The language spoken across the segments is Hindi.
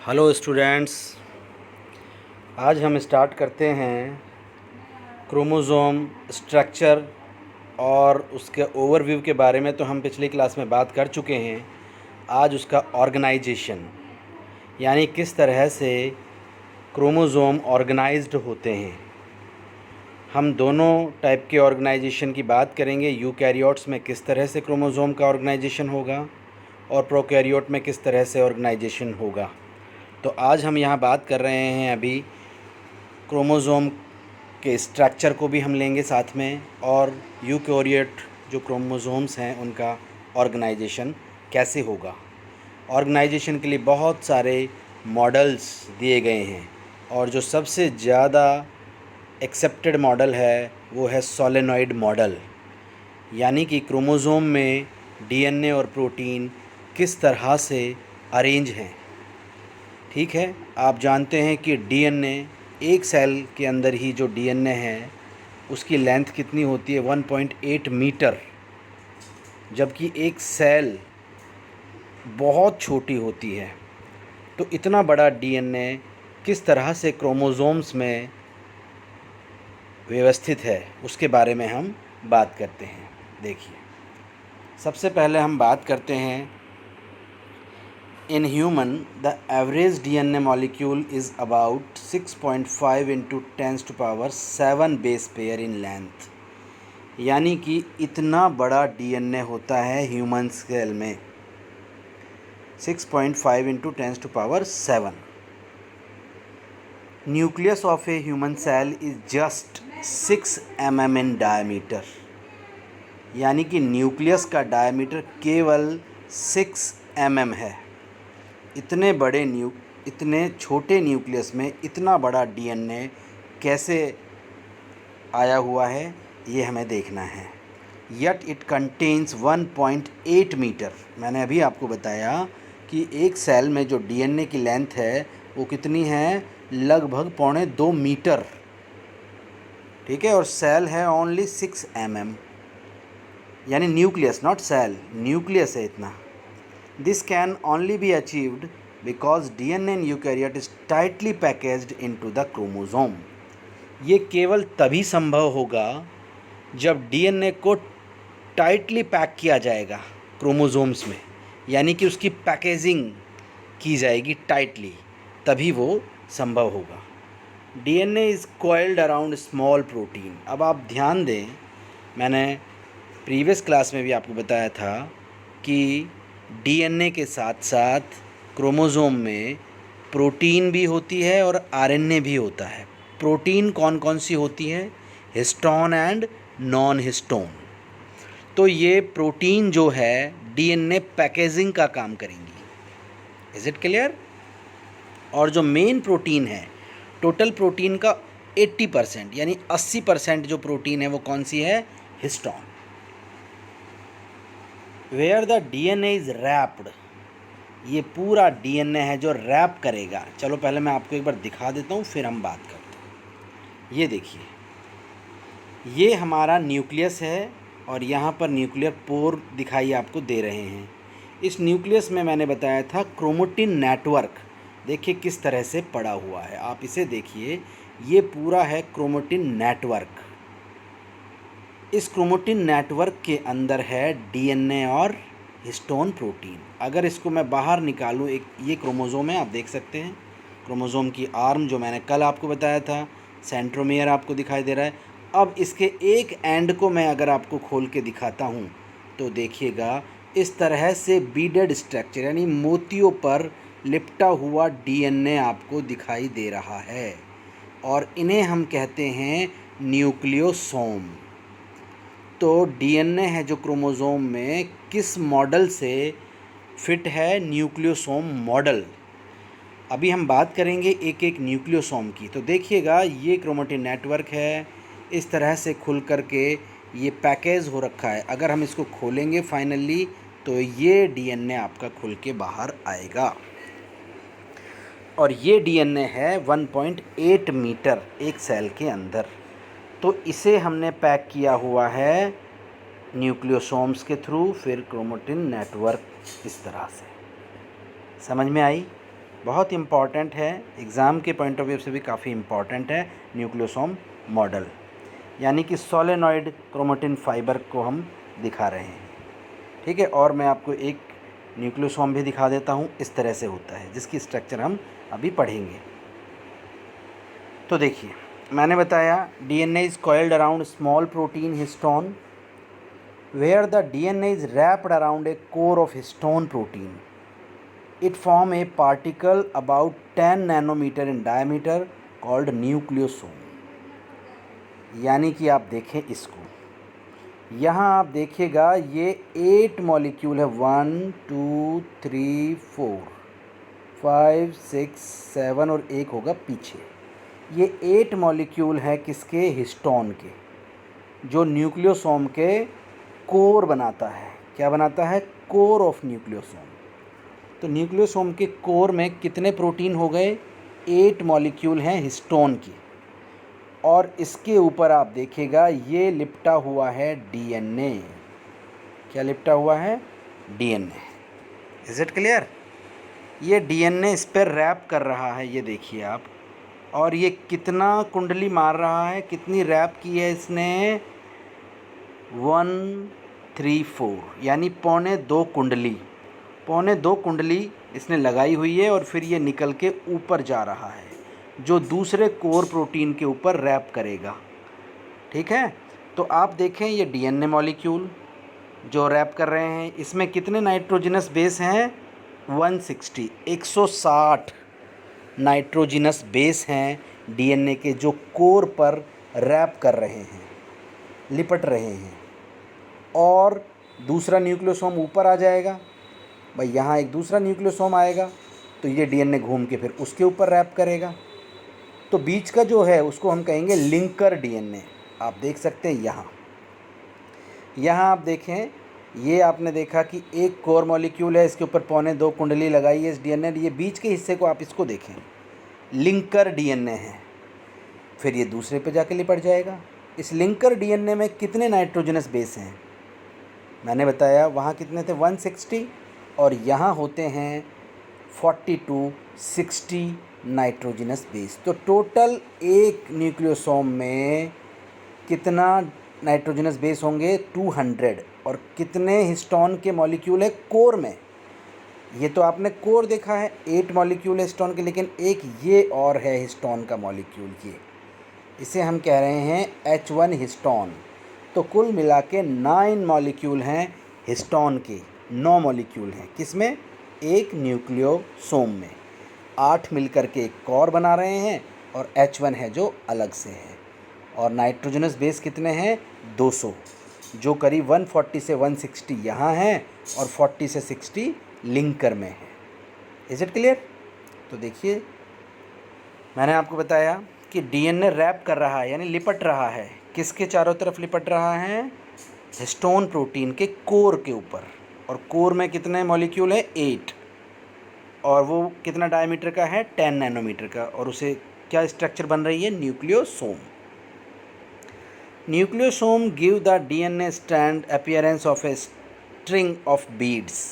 हेलो स्टूडेंट्स, आज हम स्टार्ट करते हैं क्रोमोज़ोम स्ट्रक्चर और उसके ओवरव्यू के बारे में। तो हम पिछली क्लास में बात कर चुके हैं। आज उसका ऑर्गेनाइजेशन यानी किस तरह से क्रोमोज़ोम ऑर्गेनाइज्ड होते हैं। हम दोनों टाइप के ऑर्गेनाइजेशन की बात करेंगे। यूकैरियोट्स में किस तरह से क्रोमोज़ोम का ऑर्गेनाइजेशन होगा और प्रोकैरियोट में किस तरह से ऑर्गेनाइजेशन होगा। तो आज हम यहाँ बात कर रहे हैं अभी क्रोमोज़ोम के स्ट्रक्चर को भी हम लेंगे साथ में, और यूकैरियोट जो क्रोमोज़ोम्स हैं उनका ऑर्गेनाइजेशन कैसे होगा। ऑर्गेनाइजेशन के लिए बहुत सारे मॉडल्स दिए गए हैं और जो सबसे ज़्यादा एक्सेप्टेड मॉडल है वो है सोलेनॉइड मॉडल। यानी कि क्रोमोज़ोम में डीएनए और प्रोटीन किस तरह से अरेंज हैं। ठीक है, आप जानते हैं कि डीएनए एक सेल के अंदर ही जो डीएनए है उसकी लेंथ कितनी होती है 1.8 मीटर, जबकि एक सेल बहुत छोटी होती है। तो इतना बड़ा डीएनए किस तरह से क्रोमोज़ोम्स में व्यवस्थित है उसके बारे में हम बात करते हैं। देखिए, सबसे पहले हम बात करते हैं in human the average DNA molecule is about 6.5 into 10 to power 7 base pair in length। यानी कि इतना बड़ा डीएनए होता है ह्यूमन सेल में 6.5 into 10 to power 7। Nucleus of a human cell is just 6 mm in diameter. यानी कि न्यूक्लियस का डायमीटर केवल 6 mm है। इतने छोटे न्यूक्लियस में इतना बड़ा डीएनए कैसे आया हुआ है ये हमें देखना है। Yet it contains 1.8 metre. मैंने अभी आपको बताया कि एक सेल में जो डीएनए की लेंथ है वो कितनी है, लगभग 1.25 मीटर। ठीक है, और सेल है ओनली 6 mm, यानी न्यूक्लियस, नॉट सेल, न्यूक्लियस है इतना। This can only be achieved because DNA in eukaryote is tightly packaged into the chromosome। ये केवल तभी संभव होगा जब डीएनए को टाइटली पैक किया जाएगा क्रोमोसोम्स में, यानी कि उसकी पैकेजिंग की जाएगी टाइटली, तभी वो संभव होगा। DNA is coiled around small protein. अब आप ध्यान दें, मैंने प्रीवियस क्लास में भी आपको बताया था कि डीएनए के साथ साथ क्रोमोज़ोम में प्रोटीन भी होती है और आरएनए भी होता है। प्रोटीन कौन कौन सी होती हैं, हिस्टोन एंड नॉन हिस्टोन। तो ये प्रोटीन जो है डीएनए पैकेजिंग का काम करेंगी। Is it clear. और जो मेन प्रोटीन है, टोटल प्रोटीन का 80% यानी 80% जो प्रोटीन है वो कौन सी है, histone. Where the DNA is wrapped. ये पूरा डीएनए है जो रैप करेगा। चलो पहले मैं आपको एक बार दिखा देता हूँ, फिर हम बात करते हैं। ये देखिए, ये हमारा न्यूक्लियस है और यहाँ पर न्यूक्लियर पोर दिखाई आपको दे रहे हैं। इस न्यूक्लियस में मैंने बताया था क्रोमेटिन नेटवर्क, देखिए किस तरह से पड़ा हुआ है। आप इसे देखिए, ये पूरा है क्रोमेटिन नेटवर्क। इस क्रोमेटिन नेटवर्क के अंदर है डीएनए और हिस्टोन प्रोटीन। अगर इसको मैं बाहर निकालूँ, एक ये क्रोमोज़ोम है, आप देख सकते हैं क्रोमोज़ोम की आर्म जो मैंने कल आपको बताया था, सेंट्रोमियर आपको दिखाई दे रहा है। अब इसके एक एंड को मैं अगर आपको खोल के दिखाता हूँ तो देखिएगा इस तरह से बीडेड स्ट्रक्चर यानी मोतियों पर लिपटा हुआ डीएनए आपको दिखाई दे रहा है, और इन्हें हम कहते हैं न्यूक्लियोसोम। तो डीएनए है जो क्रोमोज़ोम में किस मॉडल से फिट है, न्यूक्लियोसोम मॉडल। अभी हम बात करेंगे एक एक न्यूक्लियोसोम की। तो देखिएगा, ये क्रोमेटिन नेटवर्क है, इस तरह से खुल करके ये पैकेज हो रखा है। अगर हम इसको खोलेंगे फाइनली तो ये डीएनए आपका खुल के बाहर आएगा, और ये डीएनए है 1.8 मीटर एक सेल के अंदर। तो इसे हमने पैक किया हुआ है न्यूक्लियोसोम्स के थ्रू, फिर क्रोमेटिन नेटवर्क इस तरह से। समझ में आई। बहुत इम्पॉर्टेंट है, एग्ज़ाम के पॉइंट ऑफ व्यू से भी काफ़ी इम्पॉर्टेंट है न्यूक्लियोसोम मॉडल, यानी कि सोलेनॉइड क्रोमेटिन फाइबर को हम दिखा रहे हैं। ठीक है, और मैं आपको एक न्यूक्लियोसोम भी दिखा देता हूँ, इस तरह से होता है, जिसकी स्ट्रक्चर हम अभी पढ़ेंगे। तो देखिए, मैंने बताया DNA is coiled around small protein histone where the DNA is wrapped around a core of histone protein. It form a particle about 10 nanometer in diameter called nucleosome। यानी कि आप देखें इसको, यहाँ आप देखिएगा ये 8 मॉलिक्यूल है, 1 2 3 4 5 6 7 और एक होगा पीछे। ये 8 मॉलिक्यूल है किसके? हिस्टोन के, जो न्यूक्लियोसोम के कोर बनाता है। क्या बनाता है? Core of nucleosome. तो न्यूक्लियोसोम के कोर में कितने प्रोटीन हो गए? 8 मॉलिक्यूल हैं हिस्टोन की, और इसके ऊपर आप देखिएगा ये लिपटा हुआ है डीएनए। क्या लिपटा हुआ है? डीएनए। Is it clear? ये डीएनए इस पर रैप कर रहा है, ये देखिए आप, और ये कितना कुंडली मार रहा है, कितनी रैप की है इसने? 1 3 4, यानी पौने दो कुंडली इसने लगाई हुई है, और फिर ये निकल के ऊपर जा रहा है, जो दूसरे कोर प्रोटीन के ऊपर रैप करेगा। ठीक है, तो आप देखें ये डीएनए मॉलिक्यूल जो रैप कर रहे हैं, इसमें कितने नाइट्रोजनस बेस हैं? 160, 160 नाइट्रोजनस बेस हैं डीएनए के, जो कोर पर रैप कर रहे हैं, लिपट रहे हैं। और दूसरा न्यूक्लियोसोम ऊपर आ जाएगा भाई, यहाँ एक दूसरा न्यूक्लियोसोम आएगा, तो ये डीएनए घूम के फिर उसके ऊपर रैप करेगा। तो बीच का जो है उसको हम कहेंगे लिंकर डीएनए। आप देख सकते हैं यहाँ आप देखें, ये आपने देखा कि एक कोर मॉलिक्यूल है, इसके ऊपर पौने 2 कुंडली लगाई है इस डीएनए। ये बीच के हिस्से को आप इसको देखें, लिंकर डीएनए है, फिर ये दूसरे पे जाके लिपट जाएगा। इस लिंकर डीएनए में कितने नाइट्रोजनस बेस हैं? मैंने बताया वहाँ कितने थे? 160, और यहाँ होते हैं 42 60 नाइट्रोजनस बेस। तो टोटल एक न्यूक्लियोसोम में कितना नाइट्रोजनस बेस होंगे? 200। और कितने हिस्टोन के मॉलिक्यूल है कोर में? ये तो आपने कोर देखा है, 8 मॉलिक्यूल है हिस्टोन के, लेकिन एक ये और है हिस्टोन का मॉलिक्यूल, ये इसे हम कह रहे हैं H1 हिस्टोन। तो कुल मिला के 9 मॉलिक्यूल हैं हिस्टोन के, 9 मॉलिक्यूल हैं किसमें? एक न्यूक्लियोसोम में। 8 मिलकर के एक कोर बना रहे हैं, और H1 है जो अलग से है। और नाइट्रोजनस बेस कितने हैं? 200, जो करीब 140 से 160 यहाँ हैं, और 40 से 60 लिंकर में है। Is it clear? तो देखिए, मैंने आपको बताया कि डीएनए रैप कर रहा है, यानी लिपट रहा है। किसके चारों तरफ लिपट रहा है? हिस्टोन प्रोटीन के कोर के ऊपर। और कोर में कितने मॉलिक्यूल है? 8, और वो कितना डायमीटर का है? 10 नैनोमीटर का। और उसे क्या स्ट्रक्चर बन रही है? Nucleosome. Nucleosome give the DNA strand appearance of A string of beads.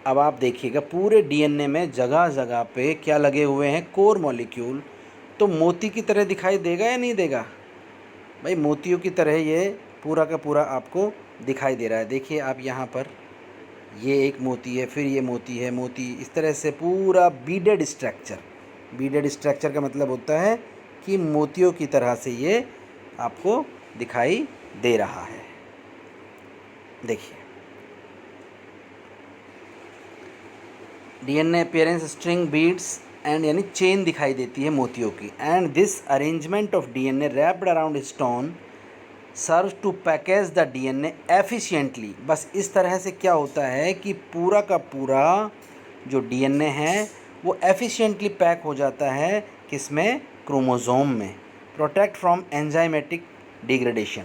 अब आप देखिएगा पूरे डीएनए में जगह जगह पे क्या लगे हुए हैं? Core molecule. तो मोती की तरह दिखाई देगा या नहीं देगा? भाई मोतियों की तरह ये पूरा का पूरा आपको दिखाई दे रहा है। देखिए आप यहाँ पर, ये एक मोती है, फिर ये मोती है, मोती, इस तरह से पूरा बीडेड स्ट्रक्चर। बीडेड स्ट्रक्चर का मतलब होता है कि मोतियों की तरह से ये आपको दिखाई दे रहा है। देखिए, DNA appearance string beads and, यानी चेन दिखाई देती है मोतियों की। And this arrangement of DNA wrapped around stone serve to package the DNA efficiently. बस इस तरह से क्या होता है कि पूरा का पूरा जो डीएनए है वो एफिशिएंटली पैक हो जाता है किसमें? क्रोमोज़ोम में। Protect from enzymatic degradation.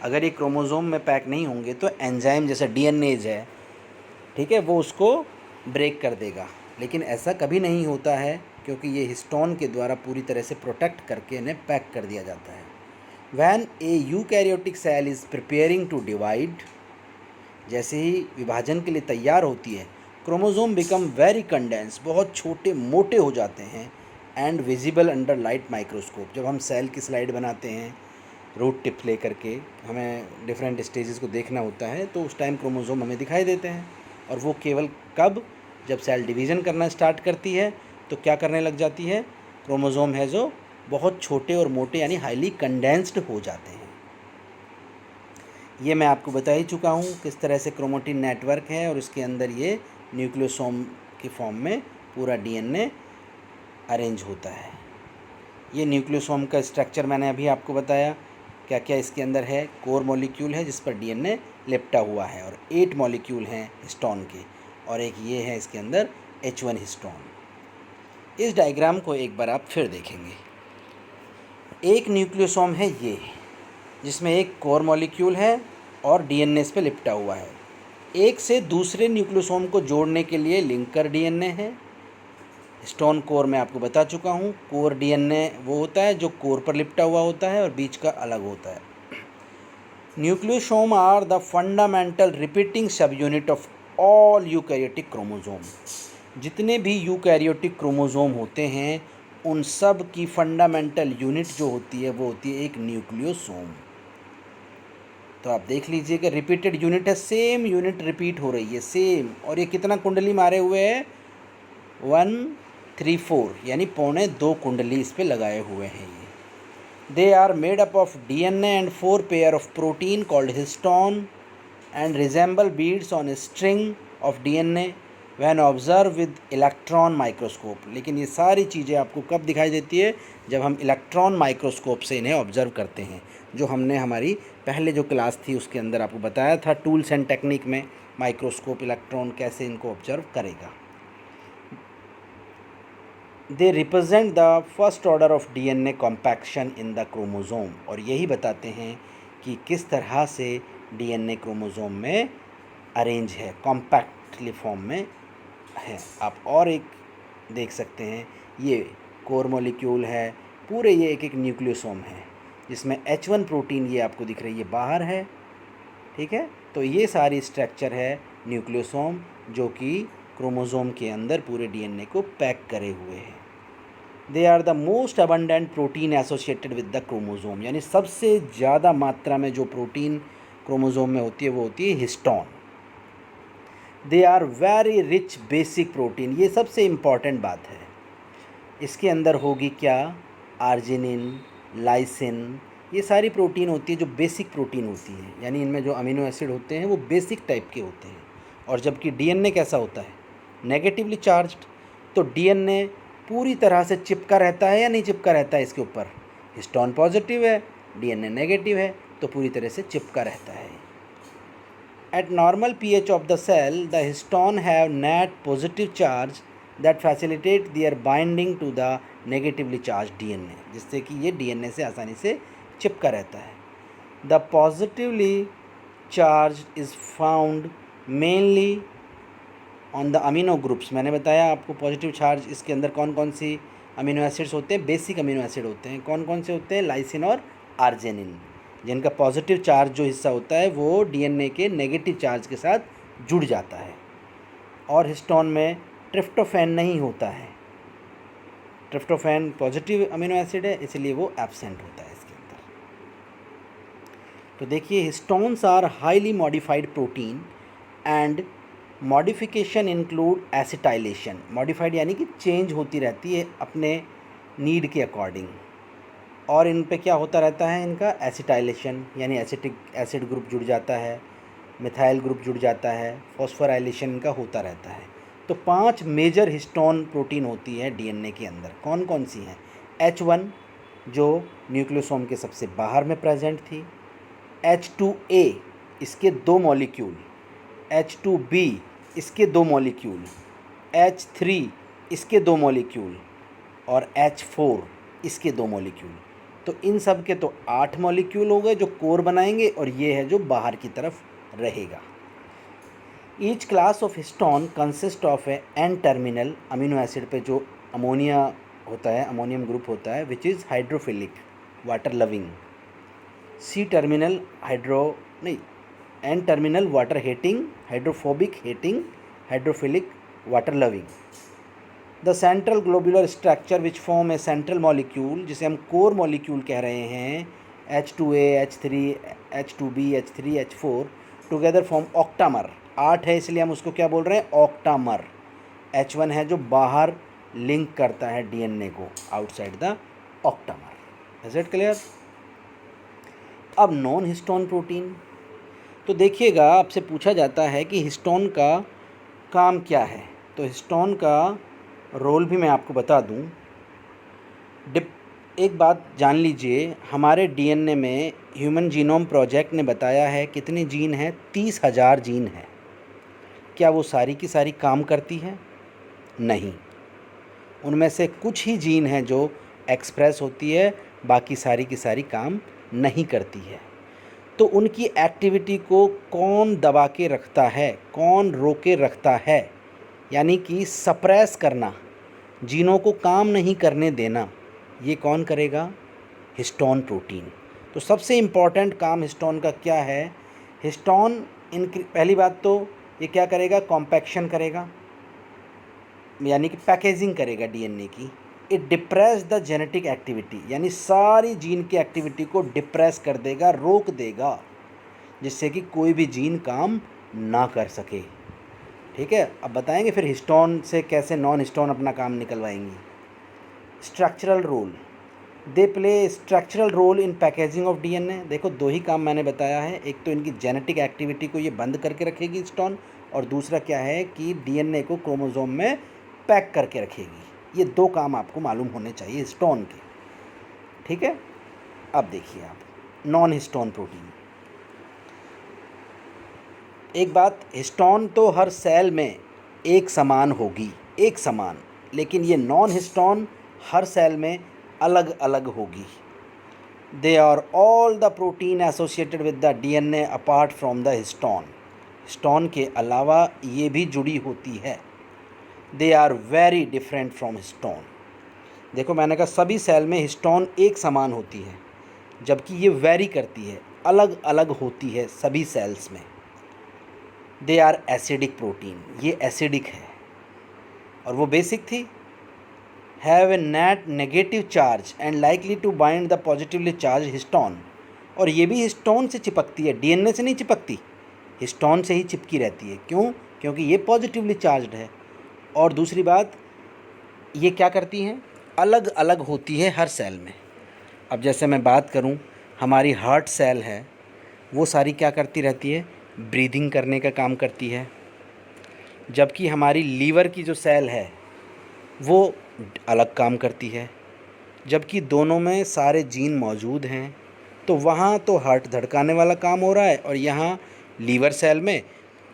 अगर ये क्रोमोज़ोम में पैक नहीं होंगे तो एंजाइम जैसा डीएनएज है, ठीक है, वो उसको ब्रेक कर देगा। लेकिन ऐसा कभी नहीं होता है, क्योंकि ये हिस्टोन के द्वारा पूरी तरह से प्रोटेक्ट करके इन्हें पैक कर दिया जाता है। When a eukaryotic cell is preparing to divide, जैसे ही विभाजन के लिए तैयार होती है क्रोमोज़ोम बिकम वेरी कंडेंस, बहुत छोटे मोटे हो जाते हैं, and visible under light microscope. जब हम सेल की स्लाइड बनाते हैं रूट टिप ले करके, हमें डिफरेंट स्टेजेस को देखना होता है, तो उस टाइम क्रोमोज़ोम हमें दिखाई देते हैं। और वो केवल कब, जब सेल डिवीज़न करना स्टार्ट करती है तो क्या करने लग जाती है, क्रोमोज़ोम है जो बहुत छोटे और मोटे यानी हाईली कंडेंस्ड हो जाते हैं। ये मैं आपको बता ही चुका हूँ किस तरह से क्रोमैटिन नेटवर्क है, और इसके अंदर ये न्यूक्लियोसोम की फॉर्म में पूरा डीएनए अरेंज होता है। ये न्यूक्लियोसोम का स्ट्रक्चर मैंने अभी आपको बताया, क्या क्या इसके अंदर है। कोर मॉलिक्यूल है जिस पर डीएनए लिपटा हुआ है, और 8 मॉलिक्यूल हैं हिस्टोन के, और एक ये है इसके अंदर H1 हिस्टोन। इस डायग्राम को एक बार आप फिर देखेंगे। एक न्यूक्लियोसोम है ये, जिसमें एक कोर मॉलिक्यूल है और डीएनए इस पर लिपटा हुआ है। एक से दूसरे न्यूक्लियोसोम को जोड़ने के लिए लिंकर डीएनए है। हिस्टोन कोर मैं आपको बता चुका हूँ। कोर डीएनए वो होता है जो कोर पर लिपटा हुआ होता है और बीच का अलग होता है। Nucleosome are the fundamental repeating subunit of all eukaryotic chromosome. जितने भी यूकैरियोटिक क्रोमोसोम होते हैं उन सब की फंडामेंटल यूनिट जो होती है वो होती है एक न्यूक्लियोसोम। तो आप देख लीजिए कि रिपीटेड यूनिट है, सेम यूनिट रिपीट हो रही है सेम। और ये कितना कुंडली मारे हुए है, 134 यानी 2.25 कुंडली इस पे लगाए हुए हैं ये। They are made up of DNA and 4 pair of protein called histone and resemble beads on a string of DNA when observe with electron microscope. लेकिन ये सारी चीज़ें आपको कब दिखाई देती है, जब हम इलेक्ट्रॉन माइक्रोस्कोप से इन्हें ऑब्जर्व करते हैं, जो हमने हमारी पहले जो क्लास थी उसके अंदर आपको बताया था टूल्स एंड टेक्निक में, माइक्रोस्कोप इलेक्ट्रॉन कैसे इनको ऑब्जर्व करेगा। They represent the first order of DNA compaction in the chromosome, और यही बताते हैं कि किस तरह से डीएनए क्रोमोज़ोम में अरेंज है, कॉम्पैक्टली फॉर्म में है। आप और एक देख सकते हैं, ये कोर मॉलिक्यूल है, पूरे ये एक एक न्यूक्लियोसोम है, जिसमें H1 प्रोटीन ये आपको दिख रही है बाहर है, ठीक है। तो ये सारी स्ट्रक्चर है न्यूक्लियोसोम, जो कि क्रोमोसोम के अंदर पूरे डीएनए को पैक करे हुए हैं। They are the most abundant protein associated with the chromosome, यानी सबसे ज़्यादा मात्रा में जो प्रोटीन क्रोमोसोम में होती है वो होती है histone. They are very rich basic protein, ये सबसे इम्पॉर्टेंट बात है। इसके अंदर होगी क्या, आर्जिनिन, लाइसिन, ये सारी प्रोटीन होती है जो बेसिक प्रोटीन होती है, यानी इनमें जो अमीनो एसिड होते हैं वो बेसिक टाइप के होते हैं। और जबकि डीएनए कैसा होता है, नेगेटिवली चार्ज्ड। तो डीएनए पूरी तरह से चिपका रहता है या नहीं चिपका रहता है इसके ऊपर, हिस्टोन पॉजिटिव है, डीएनए नेगेटिव है, तो पूरी तरह से चिपका रहता है। At normal pH of the cell, the histone have net positive charge that facilitate their binding to the negatively charged DNA, जिससे कि ये DNA से आसानी से चिपका रहता है। The positively charged is found mainly on the amino groups। मैंने बताया आपको पॉजिटिव चार्ज इसके अंदर कौन कौन सी अमीनो एसिड्स होते हैं, बेसिक अमीनो एसिड होते हैं। कौन कौन से होते हैं, लाइसिन और आर्जिनिन, जिनका पॉजिटिव चार्ज जो हिस्सा होता है वो डीएनए के नेगेटिव चार्ज के साथ जुड़ जाता है। और हिस्टोन में ट्रिप्टोफैन नहीं होता है, ट्रिप्टोफैन पॉजिटिव अमीनो एसिड है, इसलिए वो एब्सेंट होता है इसके अंदर। तो देखिए, histones are highly modified protein and modification include acetylation. Modified यानी कि चेंज होती रहती है अपने नीड के अकॉर्डिंग, और इन पे क्या होता रहता है, इनका एसिटाइलेशन यानी एसिटिक एसिड ग्रुप जुड़ जाता है, मिथाइल ग्रुप जुड़ जाता है, फॉस्फोराइलेशन इनका होता रहता है। तो 5 मेजर हिस्टोन प्रोटीन होती है डीएनए के अंदर। कौन कौन सी हैं, H1 जो न्यूक्लियोसोम के सबसे बाहर में प्रेजेंट थी, H2A इसके 2 मॉलिक्यूल, H2B इसके 2 मॉलिक्यूल, H3 इसके 2 मॉलिक्यूल, और H4 इसके 2 मॉलिक्यूल। तो इन सब के तो 8 मॉलिक्यूल हो गए जो कोर बनाएंगे, और ये है जो बाहर की तरफ रहेगा। Each class of histone consist of a N terminal amino acid पे जो अमोनिया होता है, अमोनियम ग्रुप होता है, which is hydrophilic water loving, C terminal N terminal water hating, hydrophobic hating, hydrophilic water loving. The central globular structure which form a central molecule, जिसे हम कोर मॉलिक्यूल कह रहे हैं, H2A, H3, H2B, H3, H4 together form octamer. 8 है इसलिए हम उसको क्या बोल रहे हैं, ऑक्टामर। H1 है जो बाहर लिंक करता है डीएनए को, outside the octamer. Is it clear? अब नॉन हिस्टोन प्रोटीन, तो देखिएगा आपसे पूछा जाता है कि हिस्टोन का काम क्या है। तो हिस्टोन का रोल भी मैं आपको बता दूं। एक बात जान लीजिए, हमारे डीएनए में ह्यूमन जीनोम प्रोजेक्ट ने बताया है कितने जीन हैं, 30,000 जीन हैं। क्या वो सारी की सारी काम करती हैं? नहीं, उनमें से कुछ ही जीन हैं जो एक्सप्रेस होती है, बाकी सारी की सारी काम नहीं करती है। तो उनकी एक्टिविटी को कौन दबा के रखता है, कौन रोके रखता है, यानी कि सप्रेस करना, जीनों को काम नहीं करने देना, ये कौन करेगा? Histone protein. तो सबसे इम्पॉर्टेंट काम हिस्टोन का क्या है? हिस्टोन पहली बात तो ये क्या करेगा, कॉम्पैक्शन करेगा, यानी कि पैकेजिंग करेगा डीएनए की। It depress the genetic activity, यानी सारी जीन की एक्टिविटी को डिप्रेस कर देगा, रोक देगा, जिससे कि कोई भी जीन काम ना कर सके। ठीक है, अब बताएंगे फिर हिस्टोन से कैसे नॉन हिस्टोन अपना काम निकलवाएंगी। Structural role, they play structural role in packaging of DNA. देखो, दो ही काम मैंने बताया है, एक तो इनकी जेनेटिक एक्टिविटी को ये बंद करके रखेगी हिस्टोन, और दूसरा क्या है कि डीएनए को क्रोमोसोम में पैक करके रखेगी। ये दो काम आपको मालूम होने चाहिए हिस्टोन के। ठीक है, अब देखिए आप नॉन हिस्टोन प्रोटीन। एक बात, हिस्टोन तो हर सेल में एक समान होगी, एक समान, लेकिन ये नॉन हिस्टोन हर सेल में अलग अलग होगी। They are all the protein associated with the DNA apart from the histone. Histone के अलावा ये भी जुड़ी होती है। They are very different from histone. देखो, मैंने कहा सभी सेल में हिस्टोन एक समान होती है, जबकि ये वेरी करती है, अलग अलग होती है सभी सेल्स में। दे आर एसिडिक प्रोटीन, ये एसिडिक है, और वो बेसिक थी। Have a net negative charge and likely to bind the positively charged histone. और ये भी हिस्टोन से चिपकती है, डीएनए से नहीं चिपकती, हिस्टोन से ही चिपकी रहती है। क्यों? क्योंकि ये पॉजिटिवली चार्ज्ड है। और दूसरी बात, ये क्या करती हैं, अलग अलग होती है हर सेल में। अब जैसे मैं बात करूं, हमारी हार्ट सेल है, वो सारी क्या करती रहती है, ब्रीदिंग करने का काम करती है। जबकि हमारी लीवर की जो सेल है वो अलग काम करती है। जबकि दोनों में सारे जीन मौजूद हैं, तो वहाँ तो हार्ट धड़काने वाला काम हो रहा है, और यहाँ लीवर सेल में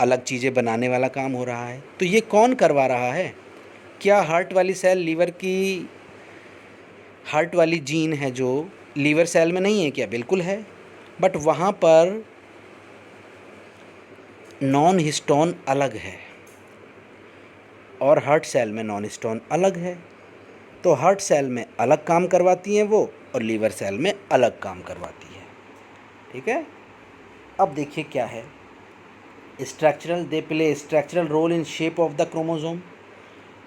अलग चीज़ें बनाने वाला काम हो रहा है। तो ये कौन करवा रहा है? क्या हार्ट वाली सेल लीवर की, हार्ट वाली जीन है जो लीवर सेल में नहीं है क्या? बिल्कुल है, बट वहाँ पर नॉन हिस्टोन अलग है और हार्ट सेल में नॉन हिस्टोन अलग है। तो हार्ट सेल में अलग काम करवाती हैं वो, और लीवर सेल में अलग काम करवाती है। ठीक है, अब देखिए क्या है structural, they play structural role in shape of the chromosome.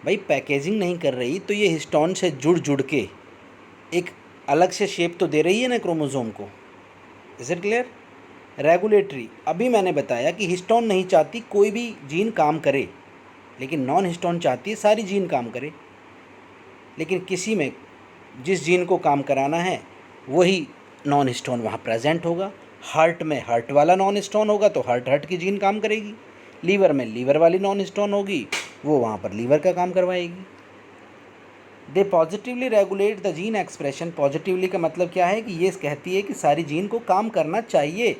भाई, पैकेजिंग नहीं कर रही तो ये हिस्टोन से जुड़ जुड़ के एक अलग से शेप तो दे रही है ना क्रोमोसोम को। Is it clear? रेगुलेटरी, अभी मैंने बताया कि हिस्टोन नहीं चाहती कोई भी जीन काम करे, लेकिन नॉन हिस्टोन चाहती है सारी जीन काम करे। लेकिन किसी में जिस जीन को काम कराना है वही नॉन हिस्टोन वहाँ प्रेजेंट होगा। हार्ट में हार्ट वाला नॉन हिस्टोन होगा तो हार्ट की जीन काम करेगी। लीवर में लीवर वाली नॉन हिस्टोन होगी, वो वहाँ पर लीवर का काम करवाएगी। They positively regulate the gene expression. Positively का मतलब क्या है कि ये कहती है कि सारी जीन को काम करना चाहिए,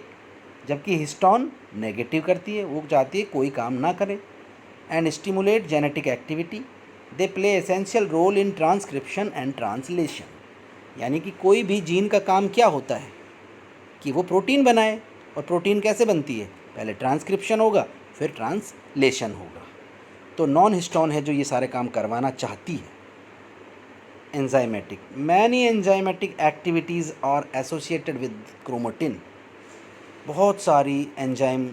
जबकि हिस्टोन नेगेटिव करती है, वो चाहती है कोई काम ना करे। And stimulate genetic activity. They play essential role in transcription and translation. यानी कि कोई भी जीन का काम क्या होता है कि वो प्रोटीन बनाए, और प्रोटीन कैसे बनती है, पहले ट्रांसक्रिप्शन होगा फिर ट्रांसलेशन होगा। तो नॉन हिस्टोन है जो ये सारे काम करवाना चाहती है। Enzymatic, many enzymatic activities are associated with chromatin. बहुत सारी एंजाइम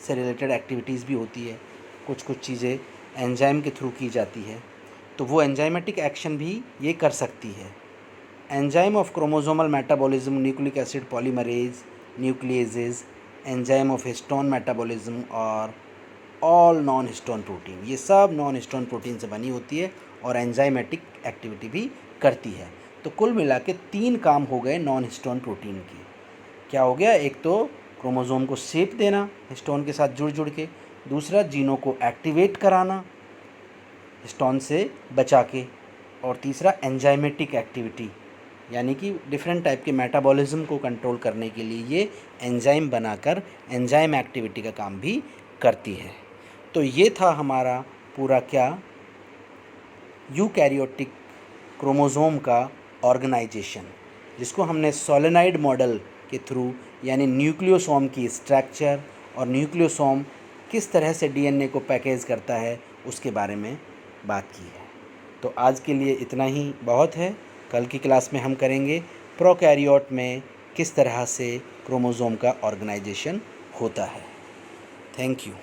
से रिलेटेड एक्टिविटीज़ भी होती है, कुछ कुछ चीज़ें एंजाइम के थ्रू की जाती है, तो वो एंजाइमेटिक एक्शन भी ये कर सकती है। Enzyme of chromosomal metabolism, nucleic acid polymerase, nucleases, enzyme of histone metabolism और ऑल नॉन हिस्टोन प्रोटीन, ये सब नॉन हिस्टोन प्रोटीन से बनी होती है और एंजाइमेटिक एक्टिविटी भी करती है। तो कुल मिला के 3 काम हो गए नॉन हिस्टोन प्रोटीन के। क्या हो गया? एक तो क्रोमोसोम को शेप देना हिस्टोन के साथ जुड़ जुड़ के, दूसरा जीनों को एक्टिवेट कराना हिस्टोन से बचा के, और तीसरा एंजाइमेटिक एक्टिविटी, यानी कि डिफरेंट टाइप के मेटाबॉलिज्म को कंट्रोल करने के लिए ये एंजाइम बनाकर एंजाइम एक्टिविटी का काम भी करती है। तो ये था हमारा पूरा क्या, यूकैरियोटिक क्रोमोसोम का ऑर्गेनाइजेशन, जिसको हमने सोलेनॉइड मॉडल के थ्रू, यानी न्यूक्लियोसोम की स्ट्रक्चर और न्यूक्लियोसोम किस तरह से डीएनए को पैकेज करता है उसके बारे में बात की है। तो आज के लिए इतना ही बहुत है। कल की क्लास में हम करेंगे प्रोकैरियोट में किस तरह से क्रोमोसोम का ऑर्गेनाइजेशन होता है। Thank you.